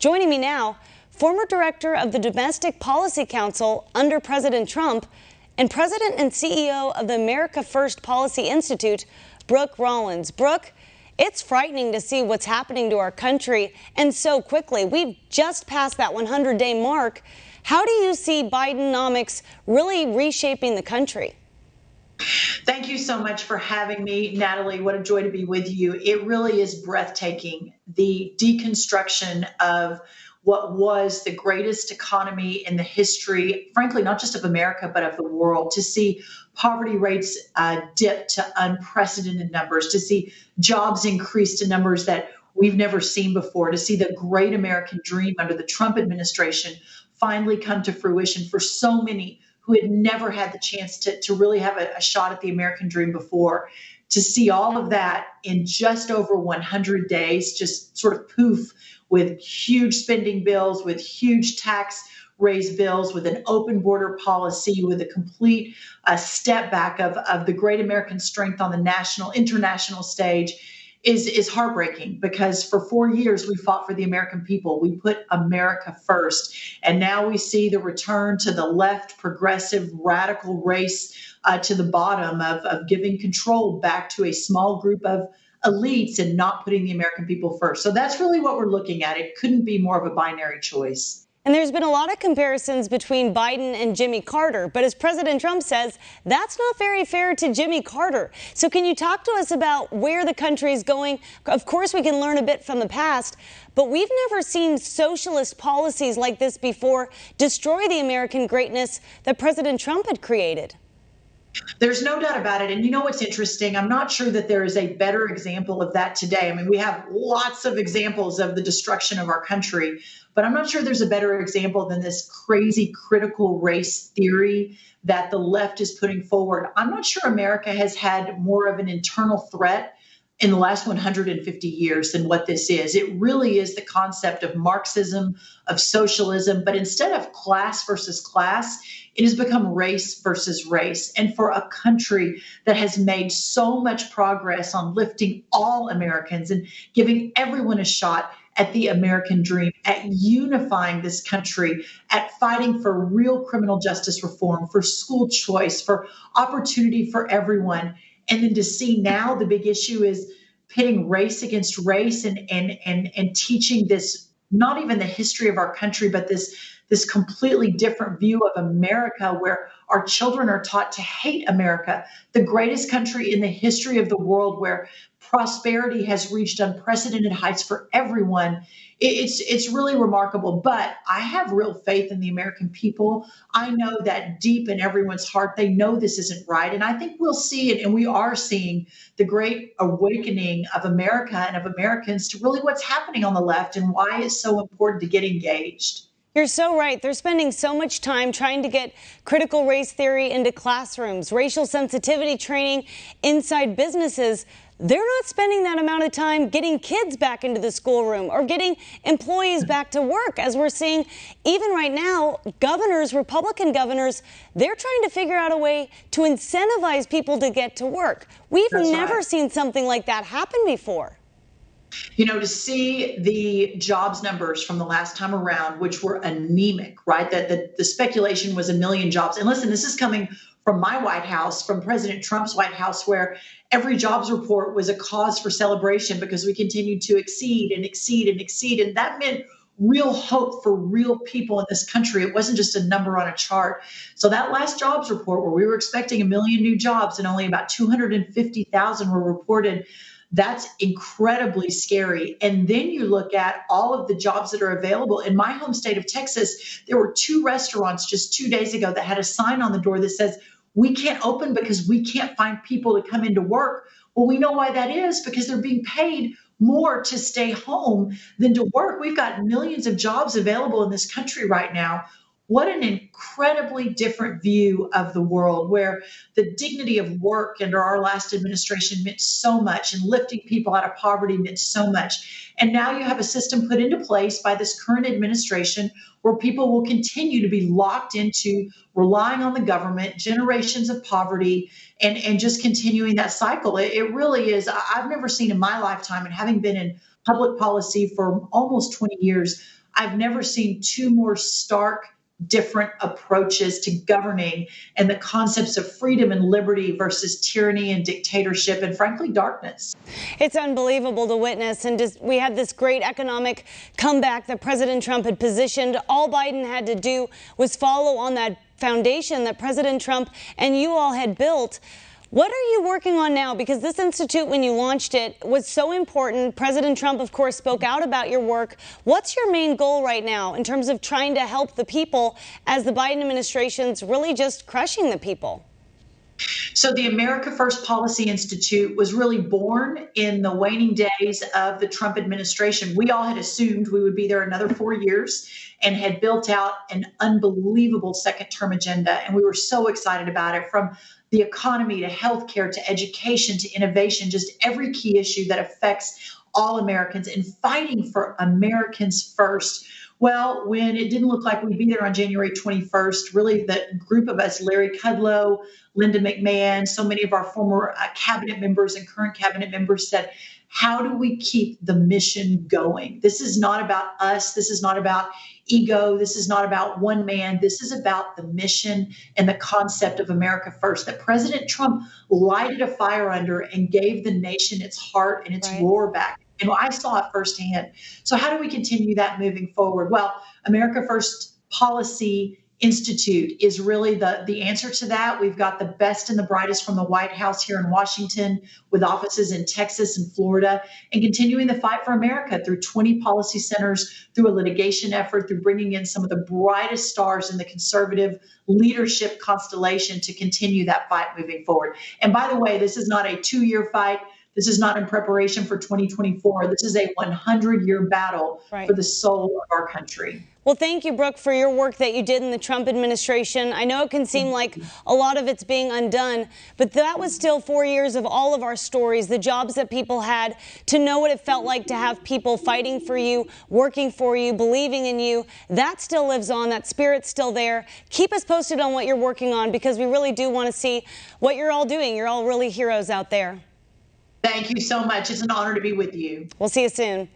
Joining me now, former director of the Domestic Policy Council under President Trump and president and CEO of the America First Policy Institute, Brooke Rollins. Brooke, it's frightening to see what's happening to our country and so quickly. We've just passed that 100-day mark. How do you see Bidenomics really reshaping the country? Thank you so much for having me, Natalie. What a joy to be with you. It really is breathtaking, the deconstruction of what was the greatest economy in the history, frankly, not just of America, but of the world, to see poverty rates dip to unprecedented numbers, to see jobs increase to numbers that we've never seen before, to see the great American dream under the Trump administration finally come to fruition for so many who had never had the chance to really have a shot at the American dream before. To see all of that in just over 100 days, just sort of poof, with huge spending bills, with huge tax raise bills, with an open border policy, with a complete step back of the great American strength on the international stage is heartbreaking, because for 4 years we fought for the American people. We put America first. And now we see the return to the left, progressive, radical race to the bottom of giving control back to a small group of elites and not putting the American people first. So that's really what we're looking at. It couldn't be more of a binary choice. And there's been a lot of comparisons between Biden and Jimmy Carter. But as President Trump says, that's not very fair to Jimmy Carter. So can you talk to us about where the country is going? Of course, we can learn a bit from the past, but we've never seen socialist policies like this before destroy the American greatness that President Trump had created. There's no doubt about it. And you know what's interesting? I'm not sure that there is a better example of that today. I mean, we have lots of examples of the destruction of our country, but I'm not sure there's a better example than this crazy critical race theory that the left is putting forward. I'm not sure America has had more of an internal threat in the last 150 years than what this is. It really is the concept of Marxism, of socialism, but instead of class versus class, it has become race versus race. And for a country that has made so much progress on lifting all Americans and giving everyone a shot at the American dream, at unifying this country, at fighting for real criminal justice reform, for school choice, for opportunity for everyone. And then to see now the big issue is pitting race against race and teaching this, not even the history of our country, but this completely different view of America, where our children are taught to hate America, the greatest country in the history of the world, where prosperity has reached unprecedented heights for everyone. It's really remarkable. But I have real faith in the American people. I know that deep in everyone's heart, they know this isn't right. And I think we'll see it, and we are seeing the great awakening of America and of Americans to really what's happening on the left and why it's so important to get engaged. You're so right. They're spending so much time trying to get critical race theory into classrooms, racial sensitivity training inside businesses. They're not spending that amount of time getting kids back into the schoolroom or getting employees back to work. As we're seeing, even right now, governors, Republican governors, they're trying to figure out a way to incentivize people to get to work. We've never seen something like that happen before. You know, to see the jobs numbers from the last time around, which were anemic, right? That the speculation was 1 million jobs. And listen, this is coming from my White House, from President Trump's White House, where every jobs report was a cause for celebration because we continued to exceed and exceed and exceed. And that meant real hope for real people in this country. It wasn't just a number on a chart. So that last jobs report, where we were expecting 1 million new jobs and only about 250,000 were reported, that's incredibly scary. And then you look at all of the jobs that are available. In my home state of Texas, there were 2 restaurants just 2 days ago that had a sign on the door that says, "We can't open because we can't find people to come into work." Well, we know why that is, because they're being paid more to stay home than to work. We've got millions of jobs available in this country right now. What an incredibly different view of the world, where the dignity of work under our last administration meant so much, and lifting people out of poverty meant so much. And now you have a system put into place by this current administration where people will continue to be locked into relying on the government, generations of poverty, and just continuing that cycle. It really is. I've never seen in my lifetime, and having been in public policy for almost 20 years, I've never seen two more stark, different approaches to governing and the concepts of freedom and liberty versus tyranny and dictatorship and, frankly, darkness. It's unbelievable to witness. And we had this great economic comeback that President Trump had positioned. All Biden had to do was follow on that foundation that President Trump and you all had built. What are you working on now? Because this institute, when you launched it, was so important. President Trump, of course, spoke out about your work. What's your main goal right now in terms of trying to help the people as the Biden administration's really just crushing the people? So the America First Policy Institute was really born in the waning days of the Trump administration. We all had assumed we would be there another 4 years and had built out an unbelievable second-term agenda. And we were so excited about it, from the economy to healthcare to education to innovation, just every key issue that affects all Americans, and fighting for Americans first. Well, when it didn't look like we'd be there on January 21st, really the group of us, Larry Kudlow, Linda McMahon, so many of our former cabinet members and current cabinet members said, how do we keep the mission going? This is not about us. This is not about ego. This is not about one man. This is about the mission and the concept of America First that President Trump lighted a fire under and gave the nation its heart and its roar back. And I saw it firsthand. So how do we continue that moving forward? Well, America First Policy Institute is really the answer to that. We've got the best and the brightest from the White House here in Washington, with offices in Texas and Florida, and continuing the fight for America through 20 policy centers, through a litigation effort, through bringing in some of the brightest stars in the conservative leadership constellation to continue that fight moving forward. And by the way, this is not a 2-year fight. This is not in preparation for 2024. This is a 100-year battle for the soul of our country. Well, thank you, Brooke, for your work that you did in the Trump administration. I know it can seem like a lot of it's being undone, but that was still 4 years of all of our stories, the jobs that people had, to know what it felt like to have people fighting for you, working for you, believing in you. That still lives on. That spirit's still there. Keep us posted on what you're working on, because we really do want to see what you're all doing. You're all really heroes out there. Thank you so much. It's an honor to be with you. We'll see you soon.